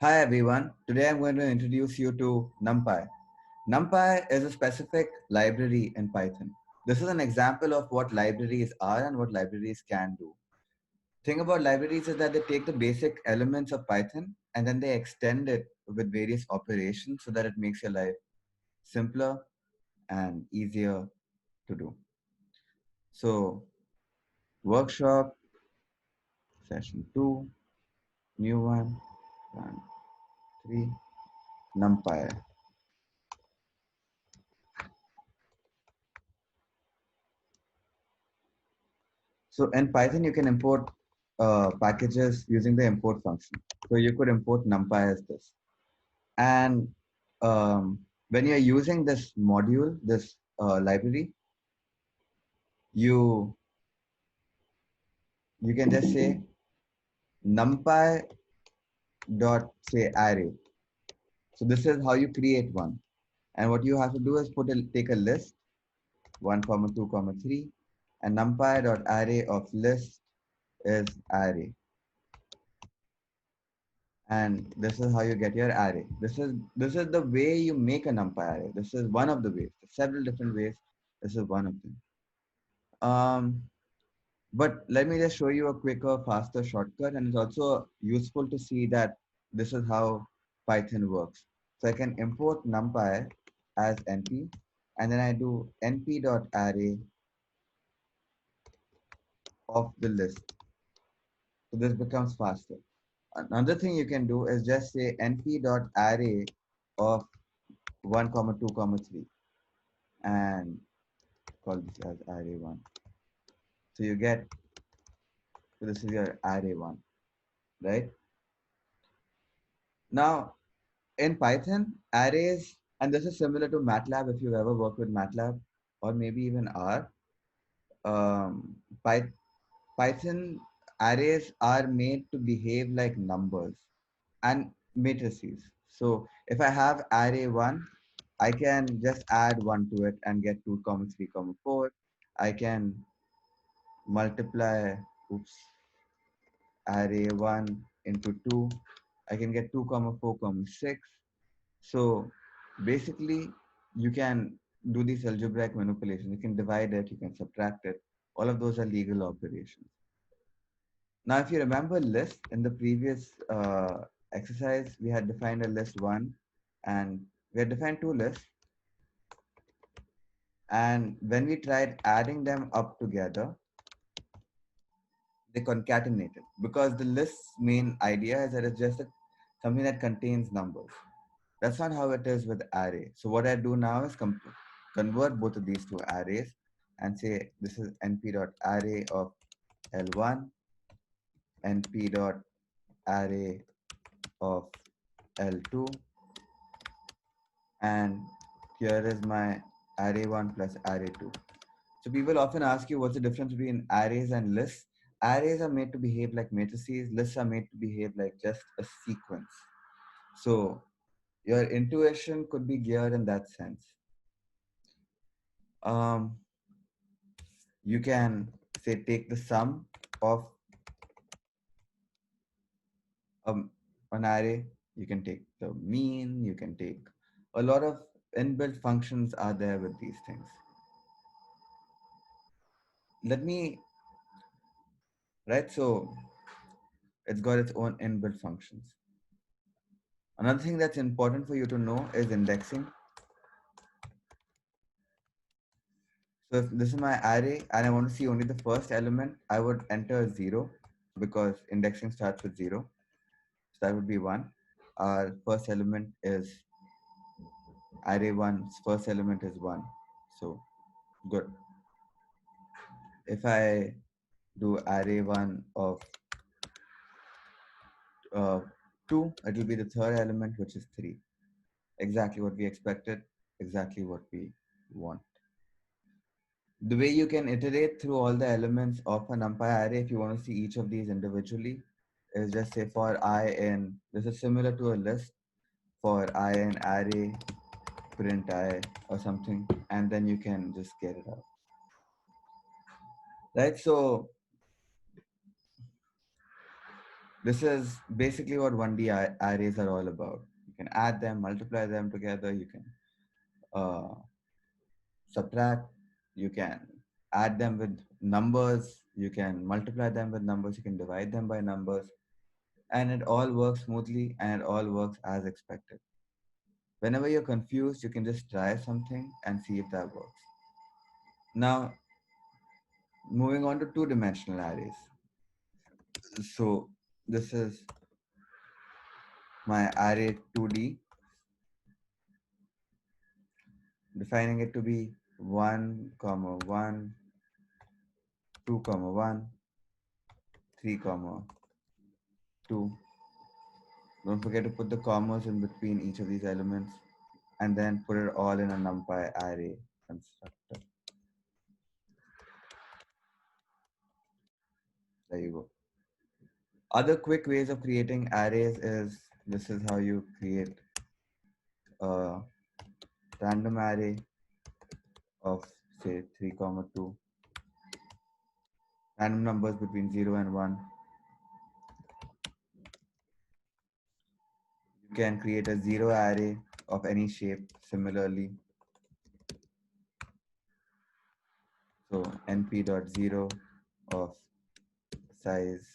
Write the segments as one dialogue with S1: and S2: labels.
S1: Hi everyone, today I'm going to introduce you to NumPy. NumPy is a specific library in Python. This is an example of what libraries are and what libraries can do. Thing about libraries is that they take the basic elements of Python and then they extend it with various operations so that it makes your life simpler and easier to do. So, workshop, session 2, new one, 3, NumPy. So in Python, you can import packages using the import function. So you could import NumPy as this. And when you're using this module, this library, you you can just say NumPy dot say array. So this is how you create one. And what you have to do is take a list 1 comma 2 comma 3 and NumPy dot array of list is array. And this is how you get your array. This is the way you make a NumPy array. This is one of the ways. There's several different ways. This is one of them. But let me just show you a quicker, faster shortcut, and it's also useful to see that this is how Python works. So I can import NumPy as np, and then I do np.array of the list. So this becomes faster. Another thing you can do is just say np.array of 1 comma 2 comma 3 and call this as array 1. So you get, so this is your array 1, right? Now in Python, arrays, and this is similar to MATLAB if you've ever worked with MATLAB or maybe even R. Um, Py- Python arrays are made to behave like numbers and matrices. So if I have array 1, I can just add 1 to it and get 2 comma 3 comma 4. I can multiply, oops, array 1 into 2. I can get 2 comma 4 comma 6. So basically, you can do these algebraic manipulations. You can divide it, you can subtract it. All of those are legal operations. Now, if you remember list in the previous exercise, we had defined a list 1 and we had defined two lists. And when we tried adding them up together, they concatenated because the list's main idea is that it's just something that contains numbers. That's not how it is with array. So what I do now is convert both of these to arrays and say this is np.array of L1, np.array of L2, and here is my array1 plus array2. So people often ask you what's the difference between arrays and lists. Arrays are made to behave like matrices. Lists are made to behave like just a sequence. So your intuition could be geared in that sense. Um, you can say take the sum of um, an array. You can take the mean. You can take a lot of inbuilt functions are there with these things. Let me, right? So it's got its own inbuilt functions. Another thing that's important for you to know is indexing. So if this is my array and I want to see only the first element, I would enter 0 because indexing starts with 0. So that would be 1. Our first element is array 1's first element is 1. So good. If I do array 1 of 2, it will be the third element, which is 3. Exactly what we expected, exactly what we want. The way you can iterate through all the elements of a NumPy array, if you want to see each of these individually, is just say for I in, this is similar to a list, for I in array, print I or something, and then you can just get it out. Right, so This is basically what 1D arrays are all about. You can add them, multiply them together, you can uh, subtract, you can add them with numbers, you can multiply them with numbers, you can divide them by numbers, and it all works smoothly and it all works as expected. Whenever you're confused, you can just try something and see if that works. Now, moving on to two-dimensional arrays. So this is my array 2D, defining it to be 1 comma 1, 2 comma 1, 3 comma 2. Don't forget to put the commas in between each of these elements and then put it all in a NumPy array constructor. There you go. Other quick ways of creating arrays is this is how you create a random array of say 3 comma 2, random numbers between 0 and 1. You can create a zero array of any shape similarly. So np.0 of size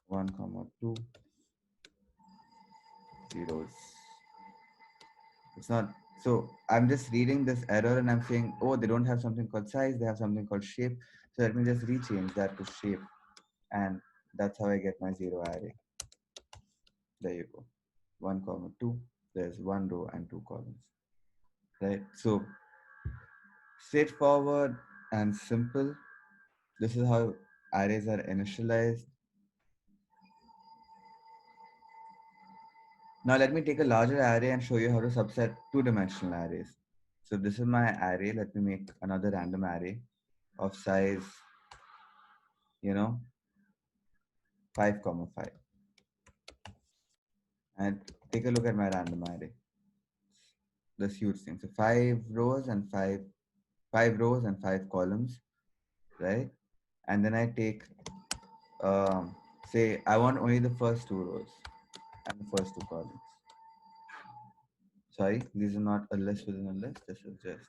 S1: 1 comma 2 zeros. It's not, so I'm just reading this error and I'm saying, oh, they don't have something called size, they have something called shape. So let me just rechange that to shape. And that's how I get my zero array. There you go. 1 comma 2, there's one row and two columns. Right? So straightforward and simple. This is how arrays are initialized. Now let me take a larger array and show you how to subset two-dimensional arrays. So this is my array. Let me make another random array of size, 5 comma 5. And take a look at my random array. This huge thing. So five rows and five columns, right? And then I take, say, I want only the first two rows and the first two columns. Sorry, these are not a list within a list. This is just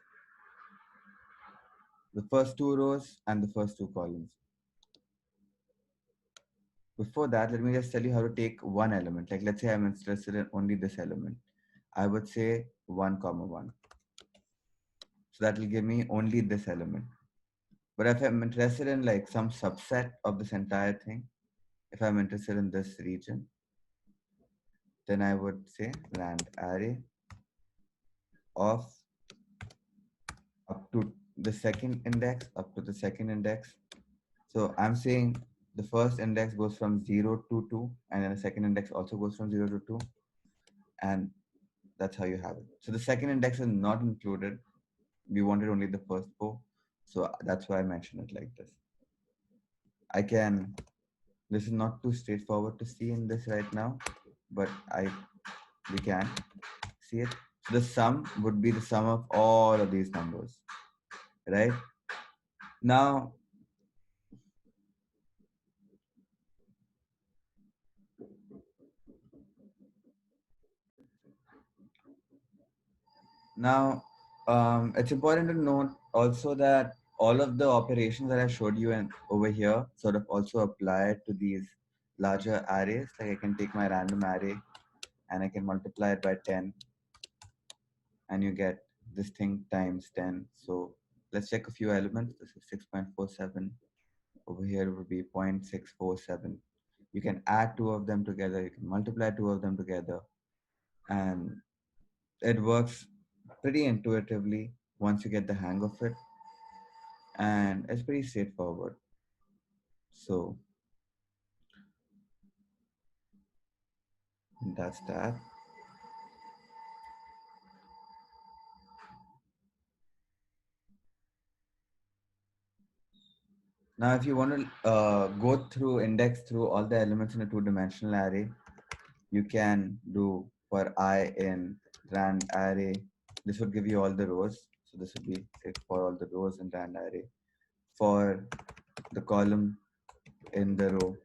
S1: the first two rows and the first two columns. Before that, let me just tell you how to take one element. Like let's say I'm interested in only this element. I would say 1 comma 1. So that will give me only this element. But if I'm interested in like some subset of this entire thing, if I'm interested in this region, then I would say rand array of up to the second index, up to the second index. So I'm saying the first index goes from 0 to 2, and then the second index also goes from 0 to 2. And that's how you have it. So the second index is not included. We wanted only the first four. So that's why I mentioned it like this. This is not too straightforward to see in this right now, but we can see it. So the sum would be the sum of all of these numbers, right? Now, it's important to note also that all of the operations that I showed you and over here sort of also apply to these larger arrays. Like I can take my random array and I can multiply it by 10 and you get this thing times 10. So let's check a few elements. This is 6.47. Over here would be 0.647. You can add two of them together. You can multiply two of them together. And it works pretty intuitively once you get the hang of it. And it's pretty straightforward. So that's that. Now, if you want to index through all the elements in a two-dimensional array, you can do for I in rand array. This would give you all the rows. So this would be say for all the rows in the AND array. For the column in the row,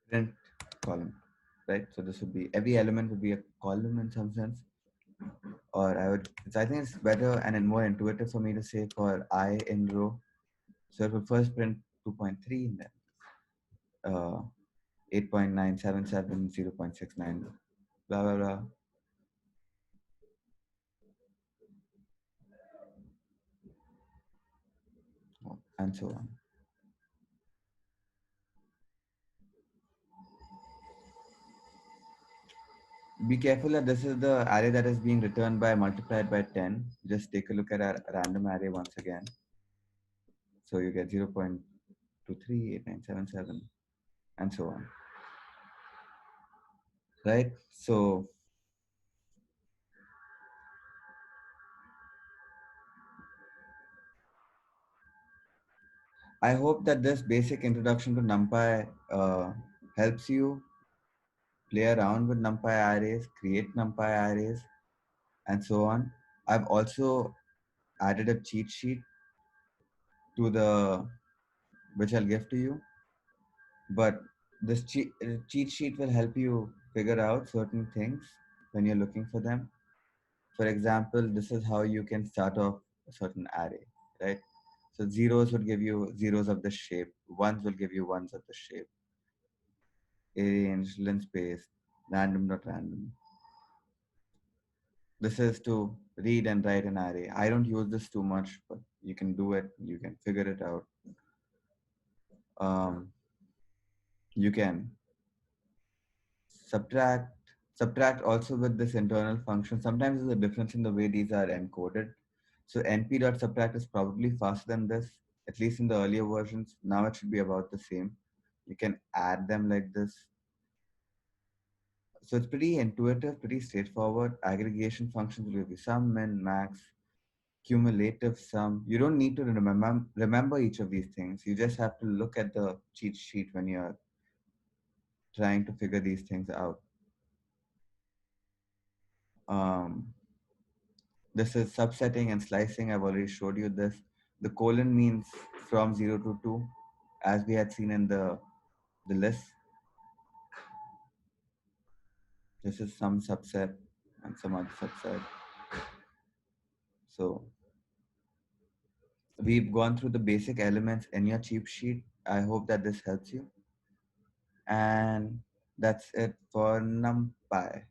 S1: print column, right? So this would be every element would be a column in some sense, or I think it's better and more intuitive for me to say for I in row. So it will first print 2.3 and then 8.977, 0.69, blah, blah, blah, and so on. Be careful that this is the array that is being returned by multiplied by 10. Just take a look at our random array once again. So you get 0.238977 and so on, right? So I hope that this basic introduction to NumPy helps you play around with NumPy arrays, create NumPy arrays, and so on. I've also added a cheat sheet to the which I'll give to you, but this cheat sheet will help you figure out certain things when you're looking for them. For example, this is how you can start off a certain array, right? So zeros would give you zeros of the shape, ones will give you ones of the shape, arrange, linspace, random not random. This is to read and write an array. I don't use this too much, but you can do it. You can figure it out. Um, you can subtract, subtract also with this internal function. Sometimes there's a difference in the way these are encoded. So np.subtract is probably faster than this, at least in the earlier versions. Now it should be about the same. You can add them like this. So it's pretty intuitive, pretty straightforward. Aggregation functions will give you sum, min, max, cumulative sum. You don't need to remember each of these things. You just have to look at the cheat sheet when you're trying to figure these things out. Um, this is subsetting and slicing. I've already showed you this. The colon means from 0 to 2, as we had seen in the list. This is some subset and some other subset. So we've gone through the basic elements in your cheat sheet. I hope that this helps you. And that's it for NumPy.